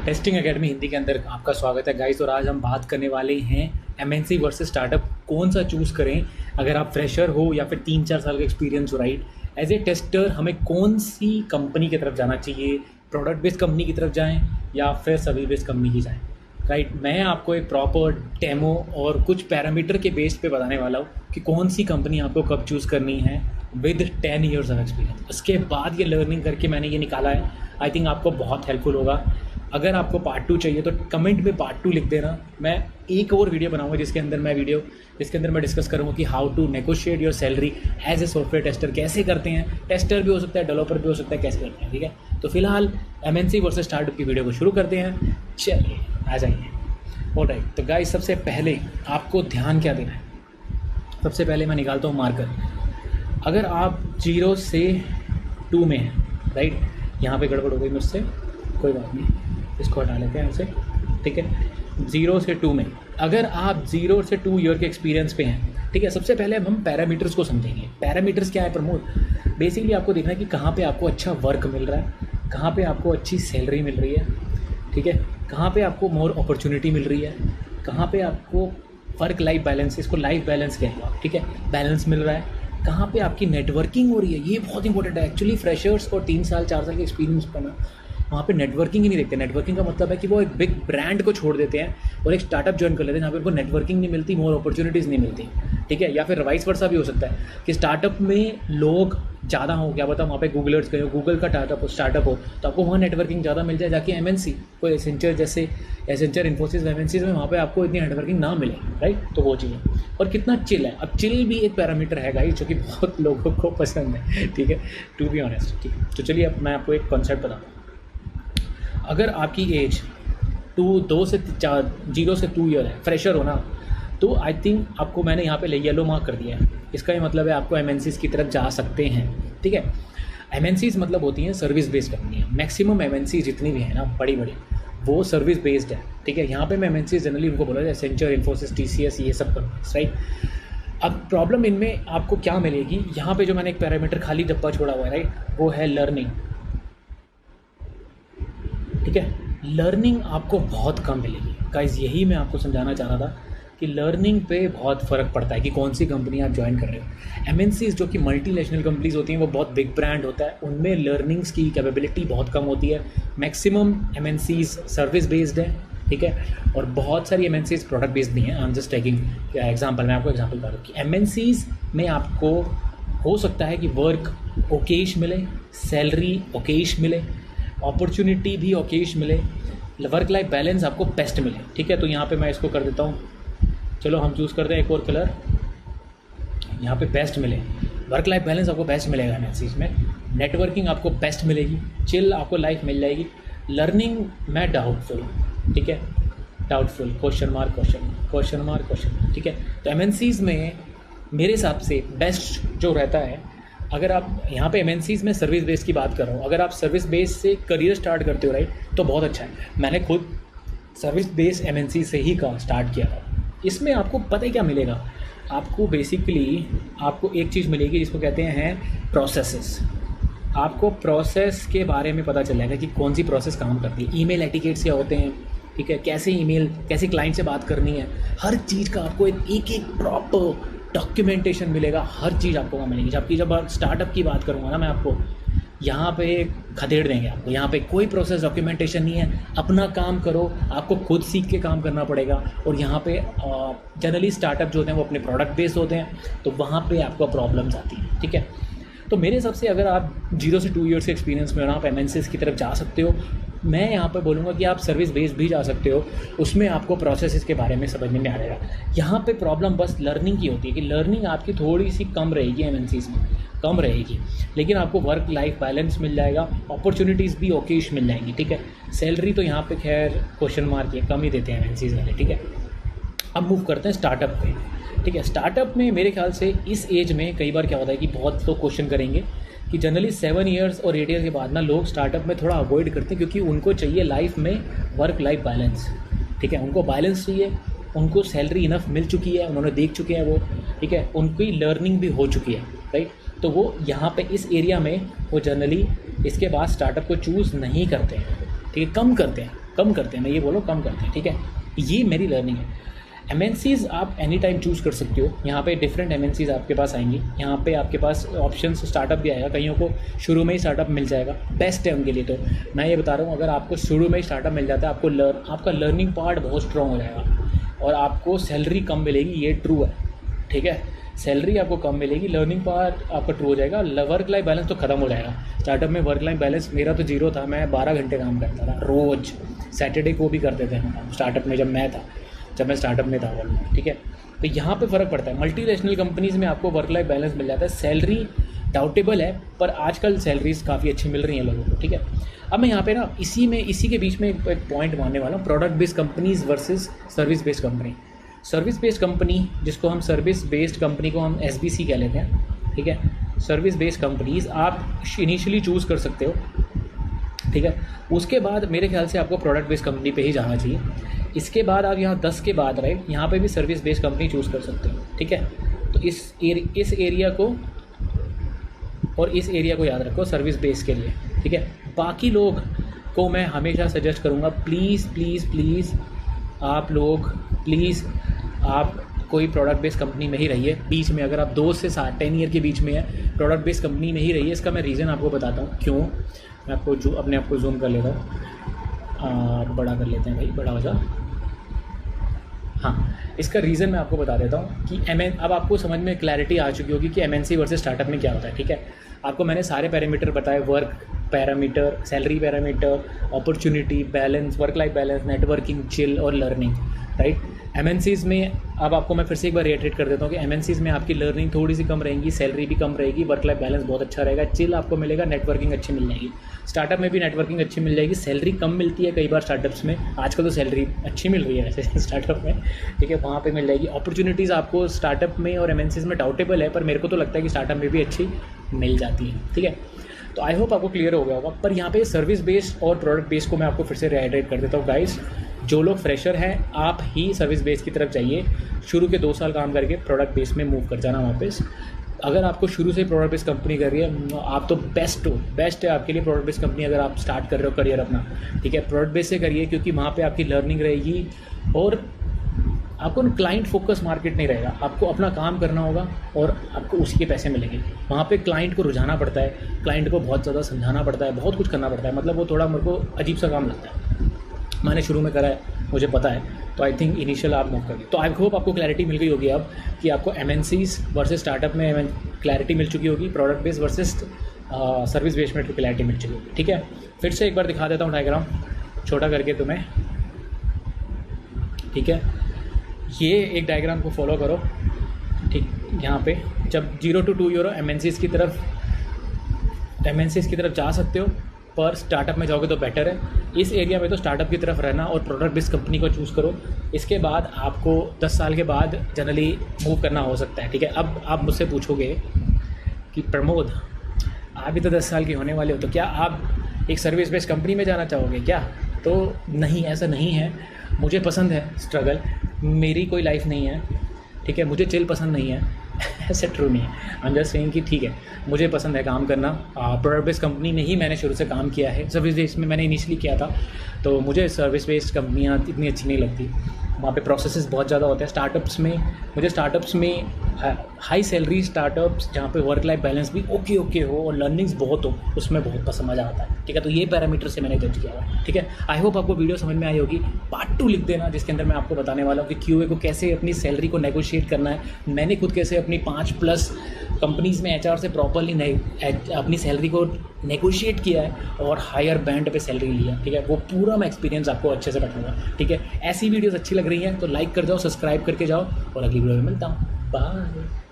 Testing academy Hindi के अंदर आपका स्वागत है गाइस। और आज हम बात करने वाले हैं एमएनसी वर्सेस स्टार्टअप, कौन सा चूज़ करें अगर आप फ्रेशर हो या फिर 3-4 साल का एक्सपीरियंस हो। राइट, एज ए टेस्टर हमें कौन सी कंपनी की तरफ जाना चाहिए, प्रोडक्ट बेस्ड कंपनी की तरफ जाएं या फिर सर्विस बेस्ड कंपनी की जाएं। राइट, मैं आपको एक प्रॉपर डेमो और कुछ पैरामीटर के बेस पे बताने वाला हूँ कि कौन सी कंपनी आपको कब चूज़ करनी है विद 10 ईयर्स ऑफ एक्सपीरियंस। उसके बाद ये लर्निंग करके मैंने ये निकाला है। आई थिंक आपको बहुत हेल्पफुल होगा। अगर आपको पार्ट 2 चाहिए तो कमेंट में पार्ट 2 लिख देना। मैं एक और वीडियो बनाऊंगा जिसके अंदर मैं डिस्कस करूँगा कि how to negotiate your salary as a software tester, कैसे करते हैं। टेस्टर भी हो सकता है, डेवलपर भी हो सकता है, कैसे करते हैं। ठीक है, तो फिलहाल एमएनसी वर्सेस स्टार्टअप की वीडियो को शुरू करते हैं। चलिए आ जाइए। ऑलराइट, तो गाइस सबसे पहले आपको ध्यान क्या देना है। सबसे पहले मैं निकालता हूँ मार्कर। अगर आप 0 से 2 में हैं, राइट, यहाँ पे गड़बड़ हो गई मुझसे, कोई बात नहीं, इसको हटा लेते हैं उसे। ठीक है, 0 से 2 में अगर आप 0 से 2 ईयर के एक्सपीरियंस पे हैं, ठीक है, सबसे पहले हम पैरामीटर्स को समझेंगे। पैरामीटर्स क्या है प्रमोद? बेसिकली आपको देखना है कि कहाँ पे आपको अच्छा वर्क मिल रहा है, कहाँ पे आपको अच्छी सैलरी मिल रही है, ठीक है, कहाँ पे आपको मोर अपॉर्चुनिटी मिल रही है, कहाँ पे आपको वर्क लाइफ बैलेंस, इसको लाइफ बैलेंस कहते हो आप, ठीक है, बैलेंस मिल रहा है, कहाँ पे आपकी नेटवर्किंग हो रही है। ये बहुत इंपॉर्टेंट है एक्चुअली। फ्रेशर्स और 3 साल 4 साल के एक्सपीरियंस पर ना वहाँ पे नेटवर्किंग ही नहीं देखते। नेटवर्किंग का मतलब है कि वो एक बिग ब्रांड को छोड़ देते हैं और एक स्टार्टअप ज्वाइन कर लेते हैं जहाँ पे उनको नेटवर्किंग नहीं मिलती, मोर अपॉर्चुनिटीज़ नहीं मिलती। ठीक है, या फिर वाइस वर्सा भी हो सकता है कि स्टार्टअप में लोग ज़्यादा हो, क्या पता वहाँ पे गूगलर्स गए हो, गूगल का स्टार्टअप हो तो आपको वहाँ नेटवर्किंग ज़्यादा मिल जाए। जाके एमएनसी कोई एसेंचर इन्फोसिस एमएनसीज में वहाँ पे आपको इतनी नेटवर्किंग ना मिले। राइट, तो वो चीज़ है। और कितना चिल है, अब चिल भी एक पैरामीटर है गाइस जो कि बहुत लोगों को पसंद है। ठीक है, टू बी ऑनेस्ट। ठीक है, तो चलिए अब मैं आपको एक कॉन्सेप्ट बताता हूँ। अगर आपकी एज 0 से 2 ईयर है, फ्रेशर हो ना, तो आई थिंक आपको मैंने यहाँ पे येलो मार्क कर दिया है। इसका ये मतलब है आपको एमएनसीज की तरफ जा सकते हैं। ठीक है, एमएनसीज मतलब होती हैं सर्विस बेस्ड कंपनियाँ। मैक्सिमम एमएनसी जितनी भी हैं ना बड़ी वो सर्विस बेस्ड है। ठीक है, यहाँ पे मैं एमएनसीज जनरली उनको बोला जाए एसेंचर, इन्फोसिस, टीसीएस, ये सब कंपनीज। राइट, अब प्रॉब्लम इनमें आपको क्या मिलेगी, यहाँ पे जो मैंने एक पैरामीटर खाली डब्बा छोड़ा हुआ है, राइट, वो है लर्निंग। ठीक है, लर्निंग आपको बहुत कम मिलेगी गाइस। यही मैं आपको समझाना चाह रहा था कि लर्निंग पे बहुत फ़र्क पड़ता है कि कौन सी कंपनी आप ज्वाइन कर रहे हो। एमएनसीज जो कि मल्टीनेशनल कंपनीज होती हैं, वो बहुत बिग ब्रांड होता है, उनमें लर्निंग्स की कैपेबिलिटी बहुत कम होती है। मैक्सिमम एमएनसीज सर्विस बेस्ड है। ठीक है, और बहुत सारी एमएनसीज प्रोडक्ट बेस्ड भी हैं। I am just taking example, मैं आपको एग्जाम्पल बता दूँ कि एमएनसीज में आपको हो सकता है कि वर्क ओकेश मिले, सैलरी ओकेश मिले, अपॉर्चुनिटी भी ओकेश मिले, वर्क लाइफ बैलेंस आपको बेस्ट मिले। ठीक है, तो यहाँ पे मैं इसको कर देता हूँ, चलो हम चूज़ करते हैं एक और कलर। यहाँ पे बेस्ट मिले, वर्क लाइफ बैलेंस आपको बेस्ट मिलेगा एमएनसीज में, नेटवर्किंग आपको बेस्ट मिलेगी, चिल आपको लाइफ मिल जाएगी। लर्निंग मैं डाउटफुल। ठीक है, डाउटफुल, क्वेश्चन मार्क। ठीक है, तो एमएनसीज में मेरे हिसाब से बेस्ट जो रहता है, अगर आप यहाँ पे एमएनसीज में सर्विस बेस की बात कर रहा हूँ, अगर आप सर्विस बेस से करियर स्टार्ट करते हो, राइट, तो बहुत अच्छा है। मैंने खुद सर्विस बेस एमएनसी से ही स्टार्ट किया था। इसमें आपको पता है क्या मिलेगा, आपको बेसिकली आपको एक चीज़ मिलेगी जिसको कहते हैं प्रोसेसेस। आपको प्रोसेस के बारे में पता चल जाएगा कि कौन सी प्रोसेस काम करती है, ईमेल एटिकेट्स क्या होते हैं, ठीक है, कैसे क्लाइंट से बात करनी है, हर चीज़ का आपको एक प्रॉपर डॉक्यूमेंटेशन मिलेगा। हर चीज़ आपको वहाँ मिलेगी। जबकि जब स्टार्टअप की बात करूँगा ना मैं आपको, यहाँ पे खदेड़ देंगे आपको। यहाँ पे कोई प्रोसेस डॉक्यूमेंटेशन नहीं है, अपना काम करो, आपको खुद सीख के काम करना पड़ेगा। और यहाँ पे जनरली स्टार्टअप जो होते हैं वो अपने प्रोडक्ट बेस्ड होते हैं, तो वहाँ पे आपको प्रॉब्लम्स आती हैं। ठीक है, तो मेरे हिसाब से अगर आप 0 से 2 ईयर्स के एक्सपीरियंस में आप एमएनसीज की तरफ जा सकते हो। मैं यहाँ पर बोलूँगा कि आप सर्विस बेस्ड भी जा सकते हो, उसमें आपको प्रोसेसेस के बारे में समझने में आ जाएगा। यहाँ पे प्रॉब्लम बस लर्निंग की होती है कि लर्निंग आपकी थोड़ी सी कम रहेगी, एमएनसीज में कम रहेगी, लेकिन आपको वर्क लाइफ बैलेंस मिल जाएगा, अपॉर्चुनिटीज़ भी ओकेश मिल जाएंगी। ठीक है, सैलरी तो यहाँ पे खैर क्वेश्चन मार्क है, कम ही देते हैं एमएनसीज वाले। ठीक है, अब मूव करते हैं स्टार्टअप पे। ठीक है, स्टार्टअप में मेरे ख्याल से इस एज में कई बार क्या होता है कि बहुत लोग क्वेश्चन करेंगे कि जनरली 7 ईयर्स और 8 ईयर के बाद ना लोग स्टार्टअप में थोड़ा अवॉइड करते हैं, क्योंकि उनको चाहिए लाइफ में वर्क लाइफ बैलेंस। ठीक है, उनको बैलेंस चाहिए, उनको सैलरी इनफ मिल चुकी है, उन्होंने देख चुके हैं वो। ठीक है, उनकी लर्निंग भी हो चुकी है, राइट, तो वो यहाँ पे इस एरिया में वो जनरली इसके बाद स्टार्टअप को चूज़ नहीं करते हैं। ठीक है, कम करते हैं, कम करते हैं, मैं ये बोलो कम करते हैं, ठीक है। ये मेरी लर्निंग है। एमएनसीज़ आप एनी टाइम चूज़ कर सकते हो। यहाँ पे डिफरेंट एमएनसीज़ आपके पास आएंगी, यहाँ पे आपके पास ऑप्शंस स्टार्टअप भी आएगा, कईयों को शुरू में ही स्टार्टअप मिल जाएगा, बेस्ट है उनके लिए। तो मैं ये बता रहा हूँ, अगर आपको शुरू में ही स्टार्टअप मिल जाता है, आपका लर्निंग पार्ट बहुत स्ट्रॉन्ग हो जाएगा और आपको सैलरी कम मिलेगी, ये ट्रू है, ठीक है। सैलरी आपको कम मिलेगी, लर्निंग पार्ट आपका ट्रू हो जाएगा, वर्क लाइफ बैलेंस तो ख़त्म हो जाएगा। स्टार्टअप में वर्क लाइफ बैलेंस मेरा तो जीरो था, मैं 12 घंटे काम करता था रोज़, सैटरडे को भी करते थे हम स्टार्टअप में, जब मैं स्टार्टअप में था वर्ल्ड में, ठीक है। तो यहाँ पे फ़र्क पड़ता है। मल्टीनेशनल कंपनीज़ में आपको वर्क लाइफ बैलेंस मिल जाता है, सैलरी डाउटेबल है पर आजकल सैलरीज काफ़ी अच्छी मिल रही हैं लोगों को, ठीक है। अब मैं यहाँ पे ना इसी के बीच में एक पॉइंट मानने वाला हूँ, product based companies versus service based company. Service based company, जिसको हम सर्विस बेस्ड कंपनी को हम SBC कह लेते हैं, ठीक है। सर्विस बेस्ड कंपनीज़ आप इनिशियली चूज़ कर सकते हो, ठीक है। उसके बाद मेरे ख्याल से आपको प्रोडक्ट बेस्ड कंपनी पे ही जाना चाहिए। इसके बाद आप यहाँ 10 के बाद राइट, यहाँ पे भी सर्विस बेस्ड कंपनी चूज़ कर सकते हो, ठीक है। तो इस एरिया को और इस एरिया को याद रखो सर्विस बेस्ड के लिए, ठीक है। बाकी लोग को मैं हमेशा सजेस्ट करूँगा, प्लीज़ आप कोई प्रोडक्ट बेस्ड कंपनी में ही रहिए। बीच में अगर आप 2 से 10 ईयर के बीच में है, प्रोडक्ट बेस्ड कंपनी में ही रहिए। इसका मैं रीज़न आपको बताता हूँ क्यों। मैं आपको अपने आप को जूम कर लेता हूँ, बड़ा कर लेते हैं भाई, बड़ा हो जा। हाँ, इसका रीज़न मैं आपको बता देता हूँ कि अब आपको समझ में क्लैरिटी आ चुकी होगी कि MNC वर्सेस स्टार्टअप में क्या होता है, ठीक है। आपको मैंने सारे पैरामीटर बताए, work parameter, salary parameter, opportunity, balance, work life balance, networking, chill और लर्निंग, राइट। MNCs में अब आपको मैं फिर से एक बार रिएटरेट कर देता हूँ कि MNCs में आपकी लर्निंग थोड़ी सी कम रहेगी, सैलरी भी कम रहेगी, वर्क लाइफ बैलेंस बहुत अच्छा रहेगा, चिल आपको मिलेगा, नेटवर्किंग अच्छी मिल जाएगी। स्टार्टअप में भी नेटवर्किंग अच्छी मिल जाएगी, सैलरी कम मिलती है कई बार स्टार्टअप्स में, आजकल तो सैलरी अच्छी मिल रही है वैसे स्टार्टअप में, ठीक है, वहाँ पे मिल जाएगी। अपॉर्चुनिटीज़ आपको स्टार्टअप में और MNCs में डाउटेबल है, पर मेरे को तो लगता है कि स्टार्टअप में भी अच्छी मिल जाती है, ठीक है। तो आई होप आपको क्लियर हो गया होगा। पर यहाँ पे सर्विस बेस्ड और प्रोडक्ट बेस्ड को मैं आपको फिर से रिहाइड्रेट कर देता हूँ गाइस। जो लोग फ्रेशर हैं, आप ही सर्विस बेस्ड की तरफ जाइए, शुरू के 2 साल काम करके प्रोडक्ट बेस्ड में मूव कर जाना वापस। अगर आपको शुरू से प्रोडक्ट बेस्ड कंपनी कर रही है, आप तो बेस्ट है आपके लिए प्रोडक्ट बेस्ड कंपनी, अगर आप स्टार्ट कर रहे हो करियर अपना, ठीक है। प्रोडक्ट बेस्ड से करिए, क्योंकि वहाँ पे आपकी लर्निंग रहेगी और आपको क्लाइंट फोकस मार्केट नहीं रहेगा, आपको अपना काम करना होगा और आपको उसी के पैसे मिलेंगे। वहाँ पे क्लाइंट को रुझाना पड़ता है, क्लाइंट को बहुत ज़्यादा समझाना पड़ता है, बहुत कुछ करना पड़ता है, मतलब वो थोड़ा मेरे को अजीब सा काम लगता है। मैंने शुरू में करा है, मुझे पता है, तो आई थिंक इनिशियल आप मूव करिए। तो आई होप आपको क्लैरिटी मिल गई होगी अब कि आपको MNCs वर्सेस स्टार्टअप में क्लैरिटी मिल चुकी होगी, product based versus service based में क्लैरिटी मिल चुकी होगी, ठीक है। फिर से एक बार दिखा देता हूँ डायग्राम छोटा करके तुम्हें, ठीक है। ये एक डायग्राम को फॉलो करो, ठीक। यहाँ पे जब 0 to 2 यूरो MNCs की तरफ जा सकते हो, पर स्टार्टअप में जाओगे तो बेटर है। इस एरिया में तो स्टार्टअप की तरफ रहना और प्रोडक्ट बेस्ड कंपनी को चूज़ करो। इसके बाद आपको 10 साल के बाद जनरली मूव करना हो सकता है, ठीक है। अब आप मुझसे पूछोगे कि प्रमोद, आप भी तो 10 साल के होने वाले हो, तो क्या आप एक सर्विस बेस्ड कंपनी में जाना चाहोगे क्या? तो नहीं, ऐसा नहीं है। मुझे पसंद है स्ट्रगल, मेरी कोई लाइफ नहीं है, ठीक है। मुझे चिल पसंद नहीं है ऐसे ट्रू नहीं है, आई एम जस्ट सेइंग कि ठीक है, मुझे पसंद है काम करना। प्रोडक्ट बेस्ड कंपनी में ही मैंने शुरू से काम किया है, सर्विस बेस्ड में मैंने इनिशियली किया था, तो मुझे सर्विस बेस्ड कंपनियाँ इतनी अच्छी नहीं लगती। वहाँ पे प्रोसेसेस बहुत ज़्यादा होते हैं। स्टार्टअप्स में हाई सैलरी स्टार्टअप्स जहाँ पे वर्क लाइफ बैलेंस भी ओके हो और लर्निंग्स बहुत हो, उसमें बहुत पसंद मज़ा आता है, ठीक है। तो ये पैरामीटर से मैंने जज किया हुआ, ठीक है। आई होप आपको वीडियो समझ में आई होगी। पार्ट 2 लिख देना, जिसके अंदर मैं आपको बताने वाला हूँ कि QA को कैसे अपनी सैलरी को नेगोशिएट करना है। मैंने खुद कैसे अपनी 5+ कंपनीज़ में HR से प्रॉपरली अपनी सैलरी को नेगोशिएट किया है और हायर बैंड पे सैलरी लिया, ठीक है। वो पूरा मैं एक्सपीरियंस आपको अच्छे से बताऊंगा, ठीक है। ऐसी वीडियोस अच्छी लग रही हैं तो लाइक कर जाओ, सब्सक्राइब करके जाओ और अगली वीडियो में मिलता हूँ। बाय।